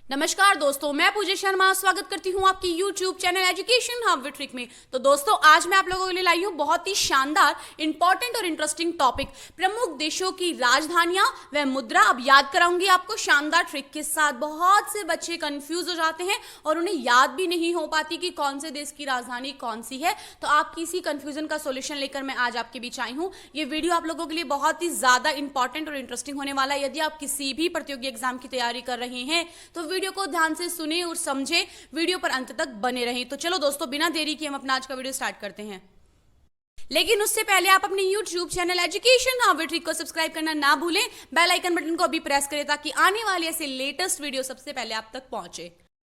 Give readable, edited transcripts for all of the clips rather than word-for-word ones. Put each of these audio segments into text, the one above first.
नमस्कार दोस्तों, मैं पूजा शर्मा स्वागत करती हूँ आपकी YouTube channel education hub with trick में। तो दोस्तों, आज मैं आप लोगों के लिए लाई हूँ बहुत ही शानदार, इंपॉर्टेंट और इंटरेस्टिंग टॉपिक, प्रमुख देशों की राजधानियां व मुद्रा। अब याद कराऊंगी आपको शानदार ट्रिक के साथ। बहुत से बच्चे कंफ्यूज हो जाते हैं और उन्हें याद भी नहीं हो पाती कि कौन से देश की राजधानी कौन सी है। तो आपकी इसी कंफ्यूजन का सोल्यूशन लेकर मैं आज आपके बीच आई हूँ। ये वीडियो आप लोगों के लिए बहुत ही ज्यादा इंपॉर्टेंट और इंटरेस्टिंग होने वाला है। यदि आप किसी भी प्रतियोगी एग्जाम की तैयारी कर रहे हैं तो वीडियो को ध्यान से सुने और समझे, वीडियो पर अंत तक बने रहें। तो चलो दोस्तों, बिना देरी के हम अपना आज का वीडियो स्टार्ट करते हैं। लेकिन उससे पहले आप अपने YouTube channel education hub with trick को सब्सक्राइब करना ना भूलें। बेल आइकन बटन को अभी प्रेस करें ताकि आने वाले ऐसे लेटेस्ट वीडियो सबसे पहले आप तक पहुंचे।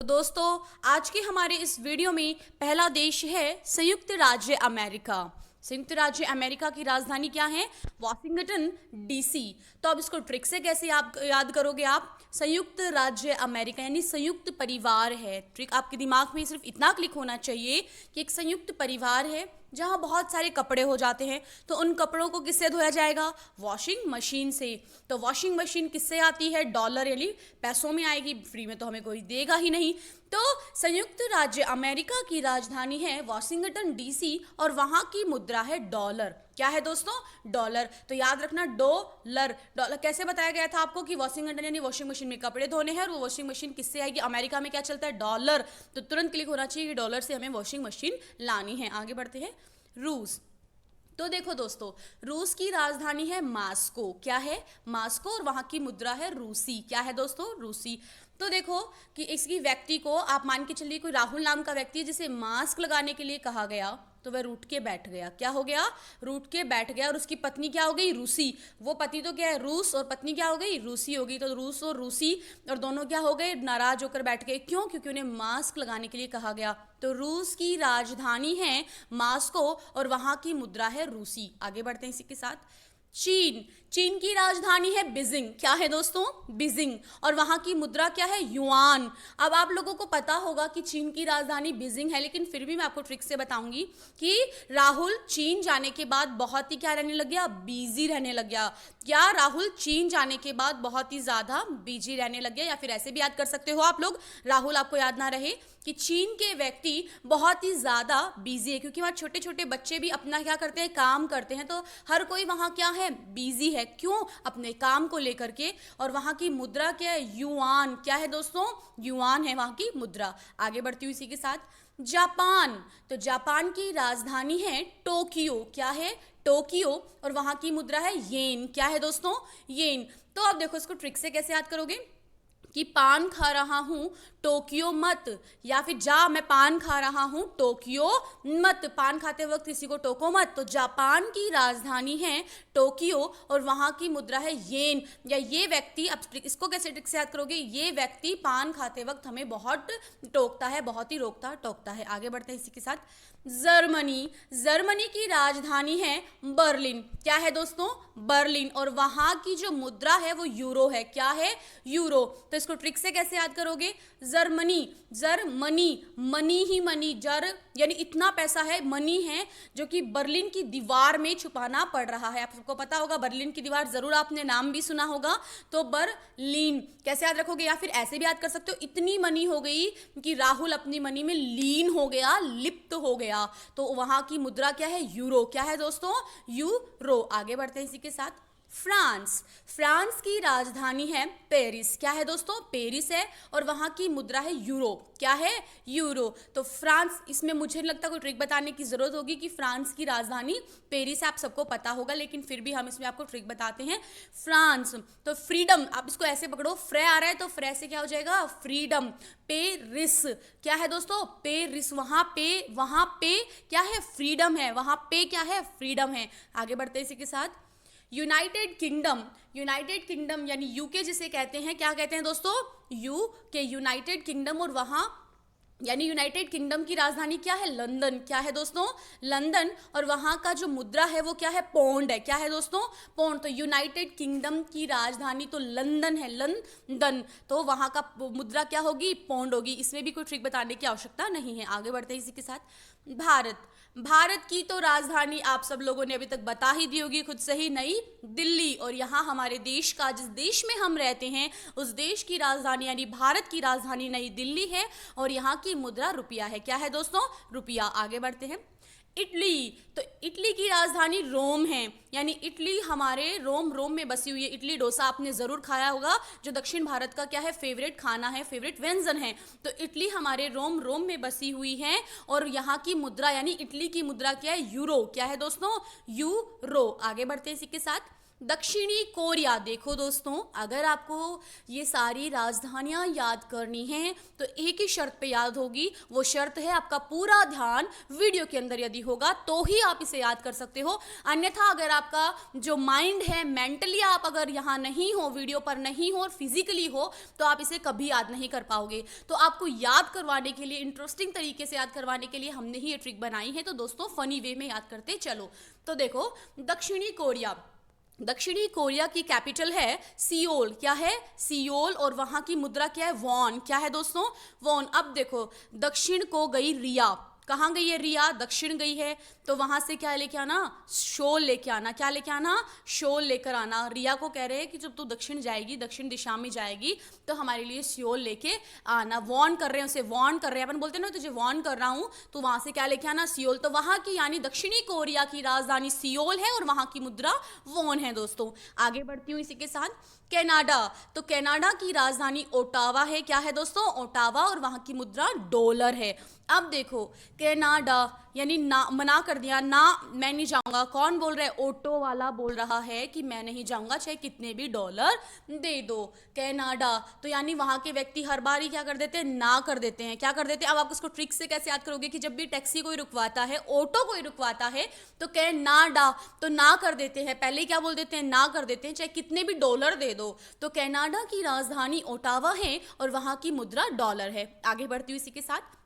तो दोस्तों, आज के हमारे इस वीडियो में पहला देश है संयुक्त राज्य अमेरिका। संयुक्त राज्य अमेरिका की राजधानी क्या है? Washington DC. तो अब इसको ट्रिक से कैसे आप याद करोगे? आप संयुक्त राज्य अमेरिका यानी संयुक्त परिवार है। ट्रिक आपके दिमाग में सिर्फ इतना क्लिक होना चाहिए कि एक संयुक्त परिवार है जहाँ बहुत सारे कपड़े हो जाते हैं। तो उन कपड़ों को किससे धोया जाएगा? वॉशिंग मशीन से। तो वॉशिंग मशीन किससे आती है? डॉलर यानी पैसों में आएगी, फ्री में तो हमें कोई देगा ही नहीं। तो संयुक्त राज्य अमेरिका की राजधानी है वॉशिंगटन डीसी और वहाँ की मुद्रा है डॉलर। क्या है दोस्तों? डॉलर। तो याद रखना, डॉलर। डॉलर कैसे बताया गया था आपको कि वॉशिंगटन यानी वॉशिंग मशीन में कपड़े धोने हैं और वो वॉशिंग मशीन किससे आएगी? अमेरिका में क्या चलता है? डॉलर। तो तुरंत क्लिक होना चाहिए कि डॉलर से हमें वॉशिंग मशीन लानी है। आगे बढ़ते हैं। रूस। तो देखो दोस्तों, रूस की राजधानी है मास्को। क्या है? मास्को। और वहां की मुद्रा है रूसी। क्या है दोस्तों? रूसी। तो देखो कि इसकी व्यक्ति को आप मान के चलिए, कोई राहुल नाम का व्यक्ति है जिसे मास्क लगाने के लिए कहा गया, तो वह रूठ के बैठ गया। क्या हो गया? रूठ के बैठ गया। और उसकी पत्नी क्या हो गई? रूसी। वो पति तो क्या है? रूस। और पत्नी क्या हो गई? रूसी हो गई। तो रूस और रूसी और दोनों क्या हो गए? नाराज होकर बैठ गए। क्यों? क्योंकि उन्हें मास्क लगाने के लिए कहा गया। तो रूस की राजधानी है मास्को और वहां की मुद्रा है रूसी। आगे बढ़ते हैं इसी के साथ। चीन। चीन की राजधानी है बीजिंग। क्या है दोस्तों? बीजिंग। और वहां की मुद्रा क्या है? युआन। अब आप लोगों को पता होगा कि चीन की राजधानी बीजिंग है, लेकिन फिर भी मैं आपको ट्रिक से बताऊंगी कि राहुल चीन जाने के बाद बहुत ही क्या रहने लग गया? बिजी रहने लग गया। क्या राहुल चीन जाने के बाद बहुत ही ज्यादा बिजी रहने लग गया? या फिर ऐसे भी याद कर सकते हो आप लोग, राहुल आपको याद ना रहे कि चीन के व्यक्ति बहुत ही ज्यादा बिजी है, क्योंकि वहाँ छोटे छोटे बच्चे भी अपना क्या करते हैं? काम करते हैं। तो हर कोई वहाँ क्या है? बिजी है। क्यों? अपने काम को लेकर के। और वहाँ की मुद्रा क्या है? युआन। क्या है दोस्तों? युआन है वहाँ की मुद्रा। आगे बढ़ती हूँ इसी के साथ। जापान। तो जापान की राजधानी है टोक्यो। क्या है? टोक्यो। और वहाँ की मुद्रा है येन। क्या है दोस्तों? येन। तो अब देखो, इसको ट्रिक से कैसे याद करोगे कि पान खा रहा हूं टोक्यो मत, या फिर जा मैं पान खा रहा हूं टोक्यो मत। पान खाते वक्त किसी को टोको मत। तो जापान की राजधानी है टोक्यो और वहां की मुद्रा है येन। या ये व्यक्ति, अब इसको कैसे ट्रिक से याद करोगे? ये व्यक्ति पान खाते वक्त हमें बहुत टोकता है, बहुत ही रोकता टोकता है। आगे बढ़ते हैं इसी के साथ। जर्मनी। जर्मनी की राजधानी है बर्लिन। क्या है दोस्तों? बर्लिन। और वहां की जो मुद्रा है वो यूरो है। क्या है? यूरो। तो इसको ट्रिक से कैसे याद करोगे? जर्मनी। जर्मनी, मनी ही मनी, जर यानी इतना पैसा है, मनी है जो कि बर्लिन की दीवार में छुपाना पड़ रहा है। आप सबको पता होगा बर्लिन की दीवार, जरूर आपने नाम भी सुना होगा। तो बर्लिन कैसे याद रखोगे? या फिर ऐसे भी याद कर सकते हो, इतनी मनी हो गई कि राहुल अपनी मनी में लीन हो गया, लिप्त हो गया। तो वहां की मुद्रा क्या है? यूरो। क्या है दोस्तों? यूरो। आगे बढ़ते हैं इसी के साथ। फ्रांस। फ्रांस की राजधानी है पेरिस। क्या है दोस्तों? पेरिस है और वहां की मुद्रा है यूरो। क्या है? यूरो। तो फ्रांस, इसमें मुझे नहीं लगता कोई ट्रिक बताने की जरूरत होगी कि फ्रांस की राजधानी पेरिस है, आप सबको पता होगा, लेकिन फिर भी हम इसमें आपको ट्रिक बताते हैं। फ्रांस। तो फ्रीडम, आप इसको ऐसे पकड़ो, फ्रे आ रहा है तो फ्रे से क्या हो जाएगा? फ्रीडम। पेरिस। क्या है दोस्तों? पेरिस। वहां पे क्या है? फ्रीडम है। वहां पे क्या है? फ्रीडम है। आगे बढ़ते हैं इसी के साथ। United kingdom. यूनाइटेड किंगडम यानी यूके जिसे कहते हैं, क्या कहते हैं दोस्तों? UK, United kingdom. और वहां यानी यूनाइटेड किंगडम की राजधानी क्या है? लंदन। क्या है दोस्तों? लंदन। और वहां का जो मुद्रा है वो क्या है? पौंड है। क्या है दोस्तों? पौंड। तो यूनाइटेड किंगडम की राजधानी तो लंदन है, लंदन, तो वहां का मुद्रा क्या होगी? पौंड होगी। इसमें भी कोई ट्रिक बताने की आवश्यकता नहीं है। आगे बढ़ते हैं इसी के साथ। भारत। भारत की तो राजधानी आप सब लोगों ने अभी तक बता ही दी होगी खुद से ही, नई दिल्ली। और यहाँ हमारे देश का, जिस देश में हम रहते हैं उस देश की राजधानी यानी भारत की राजधानी नई दिल्ली है और यहाँ की मुद्रा रुपया है। क्या है दोस्तों? रुपया। आगे बढ़ते हैं। इटली। तो इटली की राजधानी रोम है, यानी इटली हमारे रोम में बसी हुई है। इडली डोसा आपने जरूर खाया होगा, जो दक्षिण भारत का क्या है? फेवरेट खाना है, फेवरेट व्यंजन है। तो इटली हमारे रोम में बसी हुई है और यहाँ की मुद्रा यानी इटली की मुद्रा क्या है? यूरो। क्या है दोस्तों? यूरो। आगे बढ़ते हैं इसी के साथ। दक्षिणी कोरिया। देखो दोस्तों, अगर आपको ये सारी राजधानियां याद करनी हैं तो एक ही शर्त पे याद होगी। वो शर्त है आपका पूरा ध्यान वीडियो के अंदर यदि होगा तो ही आप इसे याद कर सकते हो। अन्यथा अगर आपका जो माइंड है, मेंटली आप अगर यहाँ नहीं हो, वीडियो पर नहीं हो और फिजिकली हो, तो आप इसे कभी याद नहीं कर पाओगे। तो आपको याद करवाने के लिए, इंटरेस्टिंग तरीके से याद करवाने के लिए हमने ही ये ट्रिक बनाई है। तो दोस्तों फनी वे में याद करते चलो। तो देखो, दक्षिणी कोरिया। दक्षिणी कोरिया की कैपिटल है सियोल। क्या है? सियोल। और वहां की मुद्रा क्या है? वॉन। क्या है दोस्तों? वॉन। अब देखो, दक्षिण को गई रिया। कहाँ गई है रिया? दक्षिण गई है। तो वहां से क्या लेके आना? शोल लेके आना। क्या लेके आना? शोल लेकर आना। रिया को कह रहे हैं कि जब तू दक्षिण जाएगी, दक्षिण दिशा में जाएगी, तो हमारे लिए सियोल लेके आना। वॉर्न कर रहे हैं उसे, वॉर्न कर रहे हैं। अपन बोलते हैं ना, तुझे वॉर्न कर रहा हूं, तो वहां से क्या लेके आना? सियोल। तो वहां की यानी दक्षिणी कोरिया की राजधानी सियोल है और वहां की मुद्रा वॉन है दोस्तों। आगे बढ़ती हूँ इसी के साथ। कनाडा। तो कनाडा की राजधानी ओटावा है। क्या है दोस्तों? ओटावा। और वहां की मुद्रा डॉलर है। अब देखो, कनाडा यानी ना, मना कर दिया ना, मैं नहीं जाऊंगा। कौन बोल रहा है? ऑटो वाला बोल रहा है कि मैं नहीं जाऊंगा चाहे कितने भी डॉलर दे दो। कनाडा। तो यानी वहां के व्यक्ति हर बार ही क्या कर देते हैं? ना कर देते हैं। क्या कर देते हैं? अब आप उसको ट्रिक से कैसे याद करोगे कि जब भी टैक्सी कोई रुकवाता है, ऑटो कोई रुकवाता है, तो कनाडा, तो ना कर देते हैं। पहले क्या बोल देते हैं? ना कर देते हैं, चाहे कितने भी डॉलर दे दो। तो कनाडा की राजधानी ओटावा है और वहां की मुद्रा डॉलर है। आगे बढ़ती हूँ इसी के साथ।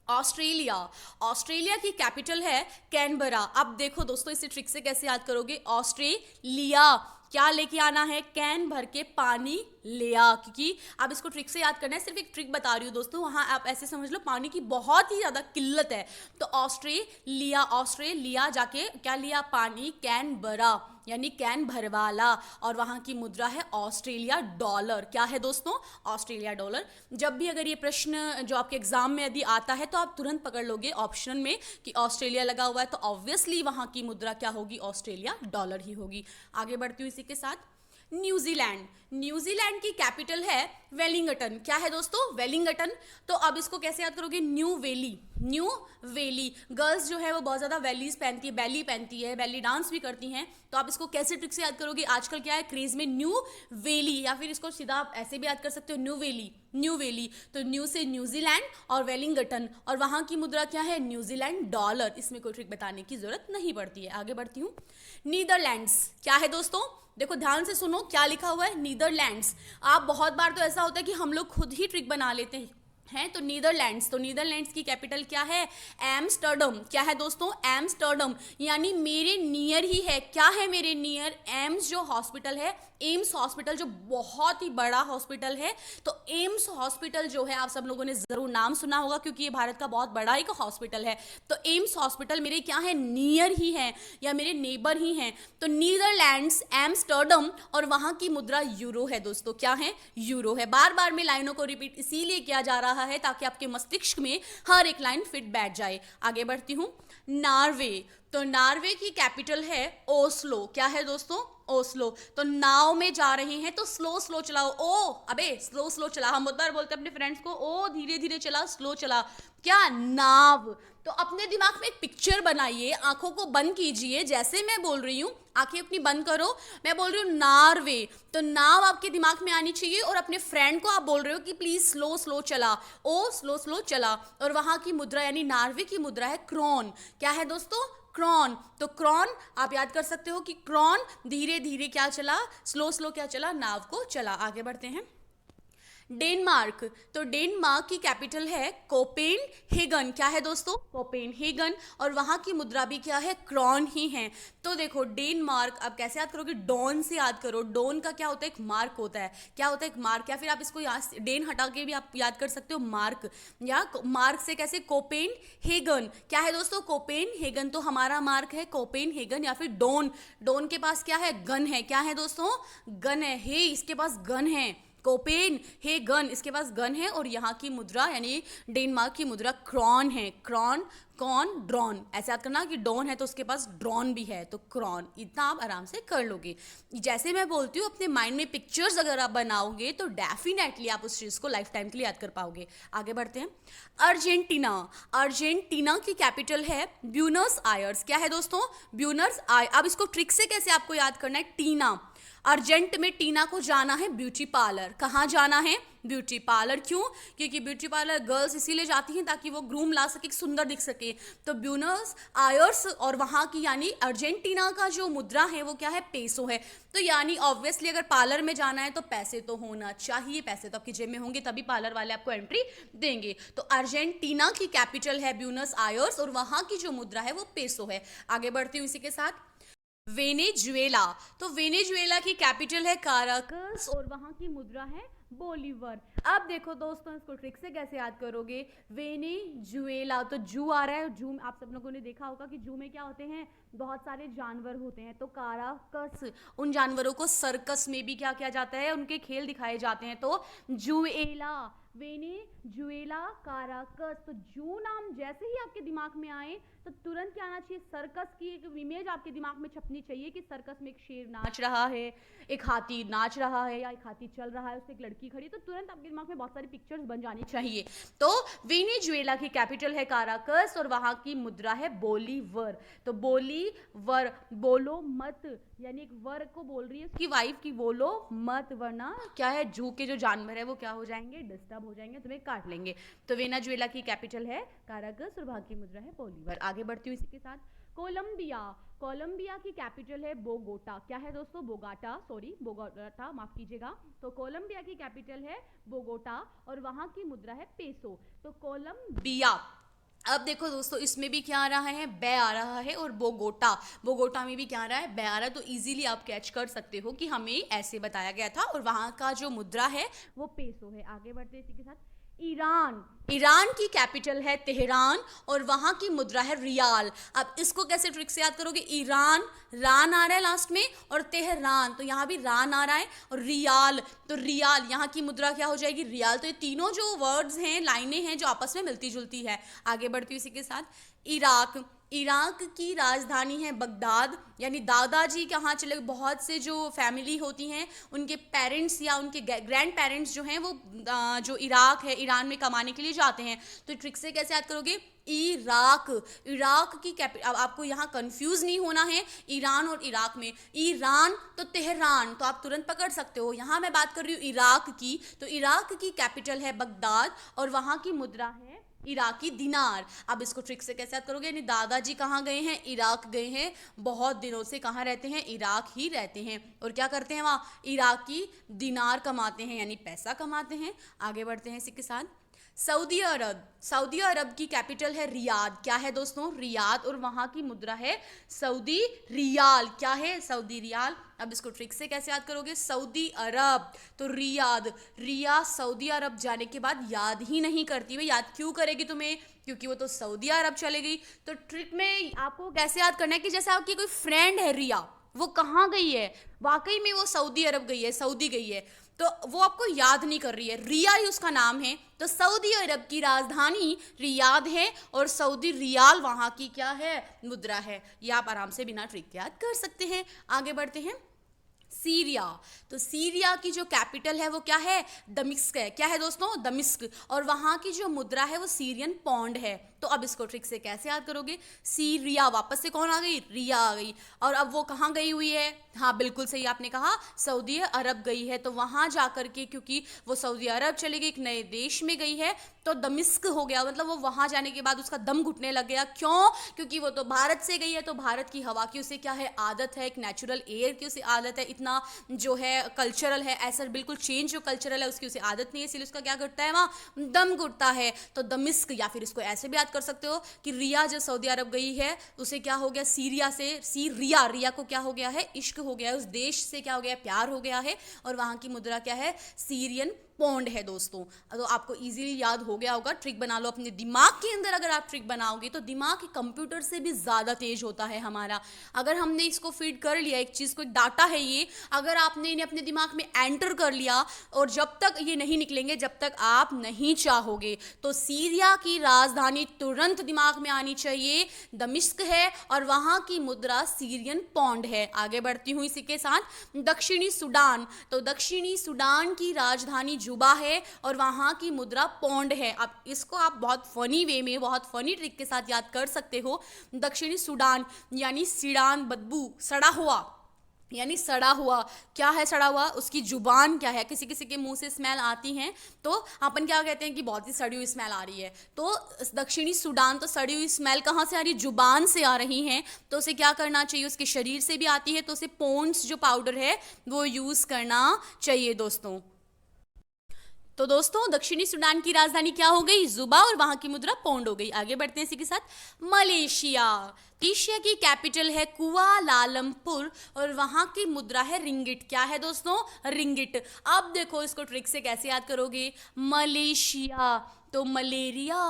ऑस्ट्रेलिया। ऑस्ट्रेलिया की कैपिटल है कैनबरा। अब देखो दोस्तों, इसे ट्रिक से कैसे याद करोगे? ऑस्ट्रेलिया। क्या लेके आना है? कैन भर के पानी ले आ, क्योंकि अब इसको ट्रिक से याद करना है। सिर्फ एक ट्रिक बता रही हूँ दोस्तों, वहां आप ऐसे समझ लो पानी की बहुत ही ज्यादा किल्लत है। तो ऑस्ट्रेलिया, ऑस्ट्रेलिया जाके क्या लिया? पानी। कैनबरा यानी कैन भरवाला। और वहां की मुद्रा है ऑस्ट्रेलिया डॉलर। क्या है दोस्तों? Australia dollar. जब भी अगर ये प्रश्न जो आपके एग्जाम में यदि आता है तो आप तुरंत पकड़ लोगे ऑप्शन में कि ऑस्ट्रेलिया लगा हुआ है, तो ऑब्वियसली वहां की मुद्रा क्या होगी? ऑस्ट्रेलिया डॉलर ही होगी। आगे बढ़ती हूँ इसी के साथ। न्यूजीलैंड। न्यूजीलैंड की कैपिटल है वेलिंगटन। क्या है दोस्तों? वेलिंगटन। तो अब इसको कैसे याद करोगे? न्यू वेली। न्यू वेली। गर्ल्स जो है वो बहुत ज्यादा वैलीज पहनती है, बैली पहनती है, बैली डांस भी करती हैं। तो आप इसको कैसे ट्रिक से याद करोगे? आजकल क्या है क्रेज में? न्यू वेली। या फिर इसको सीधा आप ऐसे भी याद कर सकते हो, न्यू वेली। न्यू वेली। तो न्यू से न्यूजीलैंड और वेलिंगटन, और वहां की मुद्रा क्या है? New Zealand dollar. इसमें कोई ट्रिक बताने की जरूरत नहीं पड़ती है। आगे बढ़ती हूँ। नीदरलैंड्स। क्या है दोस्तों? देखो ध्यान से सुनो, क्या लिखा हुआ है? नीदरलैंड्स। आप बहुत बार तो ऐसा होता है कि हम लोग खुद ही ट्रिक बना लेते हैं तो नीदरलैंड्स। तो नीदरलैंड्स की कैपिटल क्या है? एम्स्टर्डम। क्या है दोस्तों? एम्स्टर्डम। यानी मेरे नियर ही है। क्या है मेरे नियर? एम्स जो हॉस्पिटल है, एम्स हॉस्पिटल जो बहुत ही बड़ा हॉस्पिटल है। तो एम्स हॉस्पिटल जो है, आप सब लोगों ने जरूर नाम सुना होगा क्योंकि ये भारत का बहुत बड़ा एक हॉस्पिटल है। तो एम्स हॉस्पिटल मेरे क्या है? नियर ही है या मेरे नेबर ही हैं। तो नीदरलैंड्स, एम्स्टर्डम, और वहां की मुद्रा यूरो है दोस्तों। क्या है? यूरो है। बार बार में लाइनों को रिपीट इसीलिए किया जा रहा है ताकि आपके मस्तिष्क में हर एक लाइन फिट बैठ जाए। आगे बढ़ती हूं। नॉर्वे। तो नॉर्वे की कैपिटल है ओस्लो। क्या है दोस्तों? ओस्लो। तो नाव में जा रहे हैं तो स्लो स्लो चलाओ। ओ अबे स्लो स्लो चला। हम बहुत बार बोलते हैं अपने फ्रेंड्स को, ओ धीरे धीरे चला, स्लो चला। क्या? नाव। तो अपने दिमाग में एक पिक्चर बनाइए, आंखों को बंद कीजिए, जैसे मैं बोल रही हूं आंखें अपनी बंद करो, मैं बोल रही हूँ नॉर्वे, तो नाव आपके दिमाग में आनी चाहिए और अपने फ्रेंड को आप बोल रहे हो कि प्लीज स्लो स्लो चला, ओ स्लो स्लो चला। और वहां की मुद्रा यानी नॉर्वे की मुद्रा है क्रोन। क्या है दोस्तों? क्रॉन। तो क्रॉन आप याद कर सकते हो कि क्रॉन धीरे धीरे क्या चला? स्लो स्लो क्या चला? नाव को चला। आगे बढ़ते हैं। डेनमार्क, तो डेनमार्क की कैपिटल है कोपेनहेगन। क्या है दोस्तों? कोपेनहेगन। और वहां की मुद्रा भी क्या है? क्रॉन ही है। तो देखो डेनमार्क, अब कैसे याद करोगे? डॉन से याद करो। डॉन का क्या होता है? एक मार्क होता है। क्या होता है? एक मार्क। या फिर आप इसको डेन हटा के भी आप याद कर सकते हो, मार्क। या मार्क से कैसे? कोपेनहेगन। क्या है दोस्तों? कोपेनहेगन। तो हमारा मार्क है कोपेनहेगन। या फिर डॉन, डॉन के पास क्या है? गन है। क्या है दोस्तों? गन है। हे, इसके पास गन है। कोपेनहेगन, इसके पास गन है। और यहाँ की मुद्रा यानी डेनमार्क की मुद्रा क्रॉन है। क्रॉन, कॉन, ड्रॉन, ऐसे याद करना कि डॉन है तो उसके पास ड्रॉन भी है, तो क्रॉन। इतना आप आराम से कर लोगे। जैसे मैं बोलती हूँ, अपने माइंड में पिक्चर्स अगर आप बनाओगे तो डेफिनेटली आप उस चीज़ को लाइफ टाइम के लिए याद कर पाओगे। आगे बढ़ते हैं। अर्जेंटीना, अर्जेंटीना की कैपिटल है ब्यूनस आयर्स। क्या है दोस्तों? ब्यूनस आय। अब इसको ट्रिक से कैसे आपको याद करना है? टीना, अर्जेंट में टीना को जाना है ब्यूटी पार्लर। कहाँ जाना है? Beauty parlour. क्यों? क्योंकि ब्यूटी पार्लर गर्ल्स इसीलिए जाती हैं ताकि वो ग्रूम ला सके, सुंदर दिख सके। तो ब्यूनस आयर्स, और वहाँ की यानी अर्जेंटीना का जो मुद्रा है वो क्या है? पेसो है। तो यानी ऑब्वियसली अगर पार्लर में जाना है तो पैसे तो होना चाहिए। पैसे तो आपकी जेब में होंगे तभी पार्लर वाले आपको एंट्री देंगे। तो अर्जेंटीना की कैपिटल है ब्यूनस आयर्स और वहाँ की जो मुद्रा है वो पेसो है। आगे बढ़ती हूँ इसी के साथ। वेनेजुएला, तो वेनेजुएला की कैपिटल है काराकस और वहां की मुद्रा है बोलीवर। अब देखो दोस्तों, इसको ट्रिक से कैसे याद करोगे? वेनेजुएला, तो जू आ रहा है। जू आप सब लोगों ने देखा होगा कि जू में क्या होते हैं? बहुत सारे जानवर होते हैं। तो काराकस, उन जानवरों को सर्कस में भी क्या किया जाता है? उनके खेल दिखाए जाते हैं। तो जुएला, वेनेजुएला, काराकस। तो जू नाम जैसे ही आपके दिमाग में आए तो तुरंत क्या आना चाहिए? सर्कस की एक इमेज आपके दिमाग में छपनी चाहिए कि सर्कस में एक शेर नाच रहा है, एक हाथी नाच रहा है, या एक हाथी चल रहा है, उससे एक लड़की खड़ी। तो तुरंत आपके दिमाग में बहुत सारी पिक्चर्स बन जानी चाहिए। तो वेनेजुएला की कैपिटल है काराकस और वहां की मुद्रा है बोलीवर। तो बोलीवर, बोलो मत, यानी एक वर को बोल रही है उसकी वाइफ की, बोलो मत, वरना क्या है? जू के जो जानवर है वो क्या हो जाएंगे? डिस्टर्ब हो जाएंगे, तुम्हें काट लेंगे। तो वेनेजुएला की कैपिटल है काराकस और वहां की मुद्रा है बोलीवर। आगे बढ़ती हूँ इसी के साथ। कोलंबिया, कोलंबिया की कैपिटल है बोगोटा। क्या है दोस्तों? बोगोटा, माफ कीजिएगा। तो कोलंबिया की कैपिटल है बोगोटा और वहां की मुद्रा है पेसो। तो कोलंबिया। अब देखो दोस्तों, इसमें भी क्या आ रहा है? बै आ रहा है। और बोगोटा, बोगोटा में भी क्या आ रहा है? बै आ रहा है। तो इजीली आप कैच कर सकते हो कि हमें ऐसे बताया गया था और वहां का जो मुद्रा है वो पेसो है। आगे बढ़ते हैं इसी के साथ। ईरान, ईरान की कैपिटल है तेहरान और वहां की मुद्रा है रियाल। अब इसको कैसे ट्रिक से याद करोगे? ईरान, रान आ रहा है लास्ट में, और तेहरान, तो यहाँ भी रान आ रहा है, और रियाल, तो रियाल, यहाँ की मुद्रा क्या हो जाएगी? रियाल। तो ये तीनों जो वर्ड्स हैं, लाइनें हैं, जो आपस में मिलती जुलती है। आगे बढ़ती हूँ इसी के साथ। इराक, इराक की राजधानी है बगदाद। यानी दादाजी कहाँ चले? बहुत से जो फैमिली होती हैं उनके पेरेंट्स या उनके ग्रैंड पेरेंट्स जो हैं वो जो इराक है, ईरान में कमाने के लिए जाते हैं। तो ट्रिक से कैसे याद करोगे? इराक, इराक की कैपिटल। अब आपको यहाँ कंफ्यूज नहीं होना है ईरान और इराक में। ईरान तो तेहरान, तो आप तुरंत पकड़ सकते हो। यहाँ मैं बात कर रही हूँ इराक की, तो इराक की कैपिटल है बगदाद और वहाँ की मुद्रा है इराकी दिनार। अब इसको ट्रिक से कैसे याद करोगे? यानी दादाजी कहाँ गए हैं? इराक गए हैं। बहुत दिनों से कहाँ रहते हैं? इराक ही रहते हैं। और क्या करते हैं वहाँ? इराकी दिनार कमाते हैं, यानी पैसा कमाते हैं। आगे बढ़ते हैं इसी के साथ। सऊदी अरब, सऊदी अरब की कैपिटल है रियाद। क्या है दोस्तों? रियाद और वहाँ की मुद्रा है सऊदी रियाल। क्या है? Saudi riyal. अब इसको ट्रिक से कैसे याद करोगे? सऊदी अरब तो रियाद, रिया सऊदी अरब जाने के बाद याद ही नहीं करती। वे याद क्यों करेगी तुम्हें? क्योंकि वो तो सऊदी अरब चले गई। तो ट्रिक में आपको कैसे याद करना है कि जैसे आपकी कोई फ्रेंड है रिया, वो कहाँ गई है? वाकई में वो सऊदी अरब गई है, सऊदी गई है, तो वो आपको याद नहीं कर रही है। रिया ही उसका नाम है। तो सऊदी अरब की राजधानी रियाद है और सऊदी रियाल वहाँ की क्या है? मुद्रा है। ये आप आराम से बिना ट्रिक के याद कर सकते हैं। आगे बढ़ते हैं। सीरिया, तो सीरिया की जो कैपिटल है वो क्या है? दमिश्क है। क्या है दोस्तों? दमिश्क। और वहाँ की जो मुद्रा है वो सीरियन पौंड है। तो अब इसको ट्रिक से कैसे याद करोगे? सीरिया, वापस से कौन आ गई? रिया आ गई। और अब वो कहाँ गई हुई है? हाँ बिल्कुल सही आपने कहा, सऊदी अरब गई है। तो वहां जाकर के, क्योंकि वो सऊदी अरब चली गई, एक नए देश में गई है, तो दमिश्क हो गया, मतलब वो वहां जाने के बाद उसका दम घुटने लग गया। क्यों? क्योंकि वो तो भारत से गई है, तो भारत की हवा की उसे क्या है? आदत है, एक नेचुरल एयर की उसे आदत है, इतना जो है कल्चरल है, ऐसा बिल्कुल चेंज जो कल्चरल है उसकी उसे आदत नहीं है, इसलिए उसका क्या घुटता है? वहां दम घुटता है। तो दमिश्क, या फिर इसको ऐसे भी याद कर सकते हो कि रिया जो सऊदी अरब गई है उसे क्या हो गया? सीरिया से, सीरिया, रिया को क्या हो गया है? इश्क हो गया है, उस देश से क्या हो गया? प्यार हो गया है। और वहां की मुद्रा क्या है? सीरियन पौंड है दोस्तों। तो आपको इजीली याद हो गया होगा। ट्रिक बना लो अपने दिमाग के अंदर, अगर आप ट्रिक बनाओगे तो दिमाग कंप्यूटर से भी ज़्यादा तेज होता है हमारा। अगर हमने इसको फीड कर लिया, एक चीज़ को, एक डाटा है ये, अगर आपने इन्हें अपने दिमाग में एंटर कर लिया, और जब तक ये नहीं निकलेंगे जब तक आप नहीं चाहोगे। तो सीरिया की राजधानी तुरंत दिमाग में आनी चाहिए, दमिश्क है, और वहां की मुद्रा सीरियन पौंड है। आगे बढ़ती हूँ इसी के साथ। दक्षिणी सूडान, तो दक्षिणी सूडान की राजधानी जुबा है और वहां की मुद्रा पौंड है। अब इसको आप बहुत फनी वे में, बहुत फनी ट्रिक के साथ याद कर सकते हो। दक्षिणी सूडान यानी सीडान, बदबू, सड़ा हुआ, यानी सड़ा हुआ। क्या है सड़ा हुआ? उसकी जुबान क्या है? किसी किसी के मुंह से स्मेल आती हैं तो अपन क्या कहते हैं कि बहुत ही सड़ी हुई स्मेल आ रही है। तो दक्षिणी सूडान, तो सड़ी हुई स्मेल कहाँ से आ रही है? जुबान से आ रही है। तो उसे क्या करना चाहिए? उसके शरीर से भी आती है, तो उसे पॉन्ड्स जो पाउडर है वो यूज करना चाहिए दोस्तों। तो दोस्तों दक्षिणी सूडान की राजधानी क्या हो गई? जुबा, और वहां की मुद्रा पौंड हो गई। आगे बढ़ते हैं इसी के साथ। मलेशिया, मलेशिया की कैपिटल है कुआलालंपुर और वहां की मुद्रा है रिंगिट। क्या है दोस्तों? रिंगिट। अब देखो इसको ट्रिक से कैसे याद करोगे? मलेशिया, तो मलेरिया,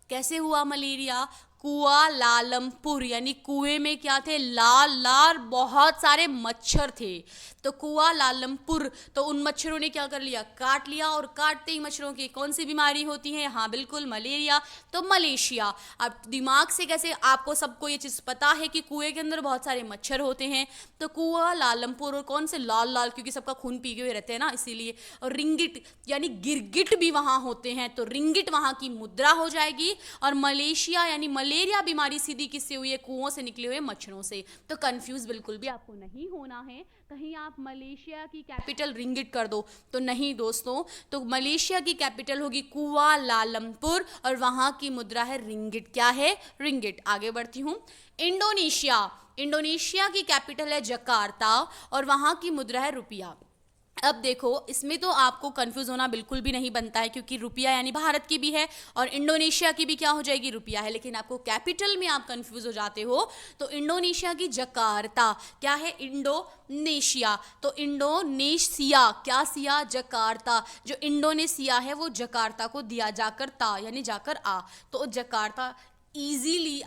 कैसे हुआ मलेरिया? कुआलालंपुर, यानी कुएं में क्या थे? लाल लाल बहुत सारे मच्छर थे। तो कुआलालंपुर, तो उन मच्छरों ने क्या कर लिया? काट लिया, और काटते ही मच्छरों की कौन सी बीमारी होती है? हाँ बिल्कुल, मलेरिया। तो मलेशिया। अब दिमाग से कैसे, आपको सबको ये चीज़ पता है कि कुएं के अंदर बहुत सारे मच्छर होते हैं। तो कुआलालंपुर, और कौन से? लाल लाल, क्योंकि सबका खून पी हुए रहते हैं ना, इसीलिए। और रिंगिट यानी गिरगिट भी वहां होते हैं, तो रिंगिट वहां की मुद्रा हो जाएगी। और मलेशिया यानी मलेरिया बीमारी सीधी किससे हुई है? कुओं से निकले हुए मच्छरों से। तो कंफ्यूज बिल्कुल भी आपको नहीं होना है, कहीं आप मलेशिया की कैपिटल रिंगिट कर दो तो नहीं दोस्तों। तो मलेशिया की कैपिटल होगी कुआलालंपुर और वहां की मुद्रा है रिंगिट। क्या है? रिंगिट। आगे बढ़ती हूँ। इंडोनेशिया, इंडोनेशिया की कैपिटल है जकार्ता और वहां की मुद्रा है रुपया। अब देखो इसमें तो आपको कंफ्यूज होना बिल्कुल भी नहीं बनता है, क्योंकि रुपया यानी भारत की भी है और इंडोनेशिया की भी क्या हो जाएगी? रुपया है। लेकिन आपको कैपिटल में आप कंफ्यूज हो जाते हो। तो इंडोनेशिया की जकार्ता। क्या है? इंडोनेशिया। तो इंडोनेशिया, क्या सिया? जकार्ता। जो इंडोनेशिया है वो जकार्ता को दिया, जाकर ता यानी जाकर आ, तो जकार्ता। इजीली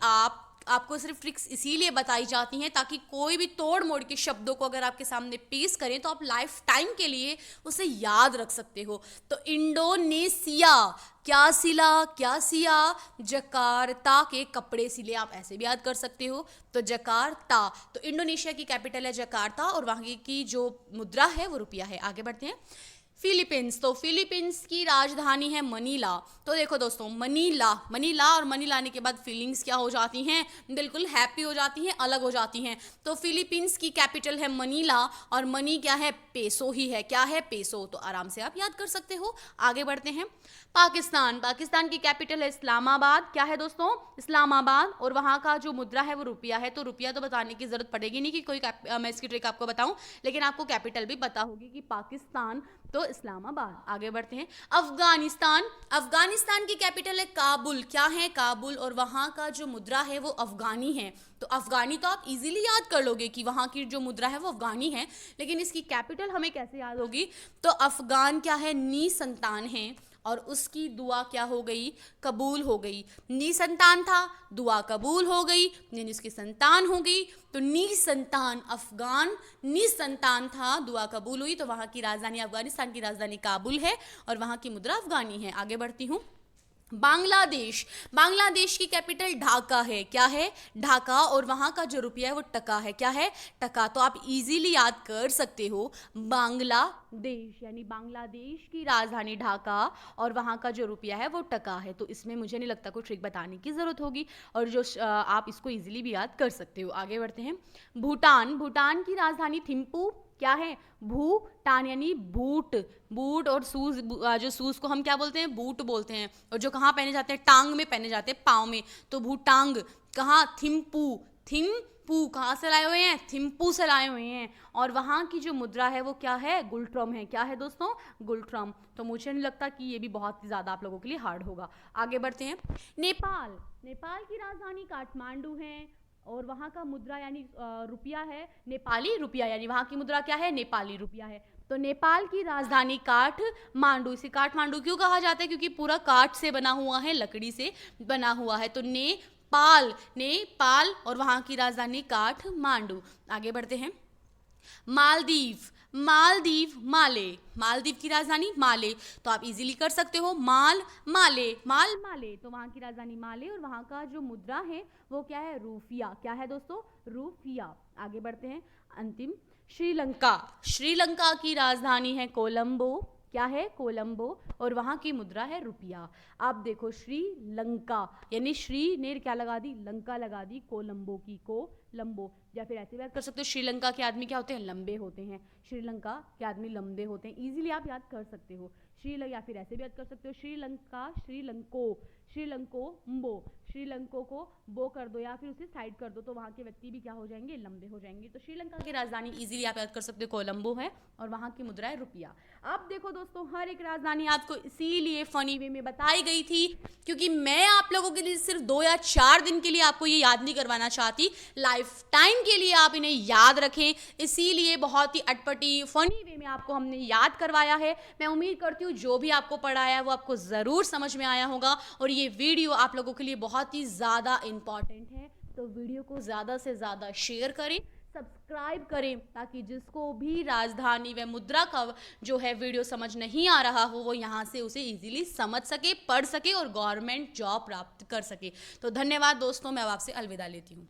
आपको सिर्फ ट्रिक्स इसीलिए बताई जाती हैं ताकि कोई भी तोड़ मोड़ के शब्दों को अगर आपके सामने पेश करें तो आप लाइफ टाइम के लिए उसे याद रख सकते हो। तो इंडोनेशिया, क्या सिला? क्या सिया? जकार्ता के कपड़े सिले, आप ऐसे भी याद कर सकते हो। तो जकार्ता, तो इंडोनेशिया की कैपिटल है जकार्ता और वहाँ की जो मुद्रा है वो रुपया है। आगे बढ़ते हैं। फिलीपींस, तो फिलीपींस की राजधानी है मनीला। तो देखो दोस्तों, मनीला, मनीला और मनी लाने के बाद फीलिंग्स क्या हो जाती हैं? बिल्कुल हैप्पी हो जाती हैं, अलग हो जाती हैं। तो फिलीपींस की कैपिटल है मनीला और मनी क्या है? पेसो ही है। क्या है? पेसो। तो आराम से आप याद कर सकते हो। आगे बढ़ते हैं। पाकिस्तान, पाकिस्तान की कैपिटल है इस्लामाबाद। क्या है दोस्तों? इस्लामाबाद और वहाँ का जो मुद्रा है वो रुपया है। तो रुपया तो बताने की जरूरत पड़ेगी नहीं कि कोई मैं इसकी ट्रिक आपको बताऊं, लेकिन आपको कैपिटल भी पता होगी कि पाकिस्तान तो इस्लामाबाद। आगे बढ़ते हैं। अफगानिस्तान, अफगानिस्तान की कैपिटल है काबुल। क्या है? काबुल और वहाँ का जो मुद्रा है वो अफगानी है। तो अफगानी तो आप इजीली याद कर लोगे कि वहाँ की जो मुद्रा है वो अफगानी है, लेकिन इसकी कैपिटल हमें कैसे याद होगी? तो अफगान क्या है? निसंतान है और उसकी दुआ क्या हो गई? कबूल हो गई। निसंतान था, दुआ कबूल हो गई, यानी उसकी संतान हो गई। तो निसंतान, अफगान निसंतान था, दुआ कबूल हुई। तो वहाँ की राजधानी, अफगानिस्तान की राजधानी काबुल है और वहाँ की मुद्रा अफगानी है। आगे बढ़ती हूँ। बांग्लादेश, बांग्लादेश की कैपिटल ढाका है। क्या है? ढाका। और वहाँ का जो रुपया है वो टका है। क्या है? टका। तो आप इजीली याद कर सकते हो बांग्लादेश, यानी बांग्लादेश की राजधानी ढाका और वहाँ का जो रुपया है वो टका है। तो इसमें मुझे नहीं लगता कोई ट्रिक बताने की ज़रूरत होगी और जो आप इसको इजीली भी याद कर सकते हो। आगे बढ़ते हैं। भूटान, भूटान की राजधानी थिम्पू। क्या है? भूटान, यानी बूट। बूट और शूज, जो शूज को हम क्या बोलते हैं? बूट बोलते हैं। और जो कहाँ पहने जाते हैं? टांग में पहने जाते हैं, पाँव में। तो भूटांग। कहाँ? थिम्पू। थिम्पू कहाँ से लाए हुए हैं? थिम्पू से लाए हुए हैं। और वहाँ की जो मुद्रा है वो क्या है? गुल्ट्रम है। क्या है दोस्तों? गुल्ट्रम। तो मुझे नहीं लगता कि ये भी बहुत ही ज़्यादा आप लोगों के लिए हार्ड होगा। आगे बढ़ते हैं। नेपाल, नेपाल की राजधानी काठमांडू है और वहाँ का मुद्रा यानी रुपया है नेपाली रुपया, यानी वहाँ की मुद्रा क्या है? नेपाली रुपया है। तो नेपाल की राजधानी काठमांडू। इसे काठमांडू क्यों कहा जाता है? क्योंकि पूरा काठ से बना हुआ है, लकड़ी से बना हुआ है। तो नेपाल, नेपाल और वहाँ की राजधानी काठमांडू। आगे बढ़ते हैं। मालदीव, मालदीव, माले, मालदीव की राजधानी माले। तो आप इजीली कर सकते हो माल माले, माल माले। तो वहाँ की राजधानी माले और वहाँ का जो मुद्रा है वो क्या है? रूपिया। क्या है दोस्तों? रूपिया। आगे बढ़ते हैं। अंतिम, श्रीलंका, श्रीलंका की राजधानी है कोलंबो। क्या है? कोलंबो। और वहाँ की मुद्रा है रुपया। आप देखो श्रीलंका, यानी श्री ने क्या लगा दी? लंका लगा दी, कोलंबो की कोलंबो। या फिर ऐसे बात कर सकते हो, श्रीलंका के आदमी क्या होते हैं? लंबे होते हैं। श्रीलंका के आदमी लंबे होते हैं। इजीली आप याद कर सकते हो श्रीलंका। या फिर ऐसे भी याद कर सकते हो श्रीलंका, श्रीलंको, श्रीलंको म्बो। श्रीलंको को बो कर दो या फिर उसे साइड कर दो तो वहाँ के व्यक्ति भी क्या हो जाएंगे? लंबे हो जाएंगे। तो श्रीलंका की राजधानी इजीली आप याद कर सकते हो कोलंबो है और वहाँ की मुद्रा है रुपया। अब देखो दोस्तों, हर एक राजधानी आपको इसीलिए फनी वे में बताई गई थी क्योंकि मैं आप लोगों के लिए सिर्फ 2 या 4 दिन के लिए आपको ये याद नहीं करवाना चाहती, लाइफ टाइम के लिए आप इन्हें याद रखें। इसीलिए बहुत ही अटपटी फनी वे में आपको हमने याद करवाया है। मैं उम्मीद करती हूँ जो भी आपको पढ़ाया है वो आपको ज़रूर समझ में आया होगा और ये वीडियो आप लोगों के लिए बहुत ही ज़्यादा इम्पॉर्टेंट है। तो वीडियो को ज़्यादा से ज़्यादा शेयर करें, सब्सक्राइब करें ताकि जिसको भी राजधानी व मुद्रा का जो है वीडियो समझ नहीं आ रहा हो वो यहाँ से उसे इजीली समझ सके, पढ़ सके और गवर्नमेंट जॉब प्राप्त कर सके। तो धन्यवाद दोस्तों, मैं अब आपसे अलविदा लेती हूँ।